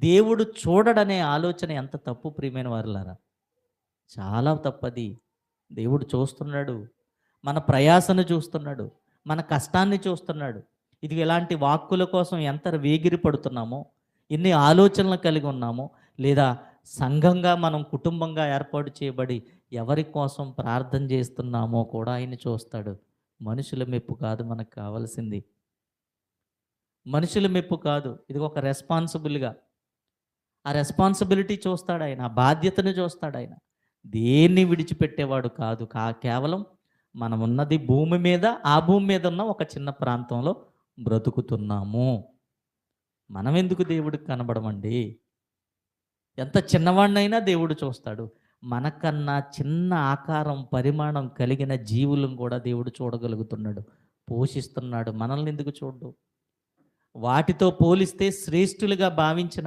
దేవుడు చూడడనే ఆలోచన ఎంత తప్పు ప్రియమైన వారులారా. చాలా తప్పది. దేవుడు చూస్తున్నాడు. మన ప్రయాసను చూస్తున్నాడు. మన కష్టాన్ని చూస్తున్నాడు. ఇది ఇలాంటి వాక్కుల కోసం ఎంత వేగిరి పడుతున్నామో, ఎన్ని ఆలోచనలు కలిగి ఉన్నామో, లేదా సంఘంగా మనం కుటుంబంగా ఏర్పాటు చేయబడి ఎవరి కోసం ప్రార్థన చేస్తున్నామో కూడా ఆయన చూస్తాడు. మనుషుల మెప్పు కాదు మనకు కావాల్సింది. మనుషుల మెప్పు కాదు. ఇది ఒక రెస్పాన్సిబుల్‌గా ఆ రెస్పాన్సిబిలిటీ చూస్తాడాయన. ఆ బాధ్యతను చూస్తాడాయన. దేన్ని విడిచిపెట్టేవాడు కాదు. కేవలం మనమున్నది భూమి మీద, ఆ భూమి మీద ఉన్న ఒక చిన్న ప్రాంతంలో బ్రతుకుతున్నాము. మనమెందుకు దేవుడికి కనబడమండి? ఎంత చిన్నవాడినైనా దేవుడు చూస్తాడు. మనకన్నా చిన్న ఆకారం, పరిమాణం కలిగిన జీవులను కూడా దేవుడు చూడగలుగుతున్నాడు. పోషిస్తున్నాడు. మనల్ని ఎందుకు చూడడు? వాటితో పోలిస్తే శ్రేష్ఠులుగా భావించిన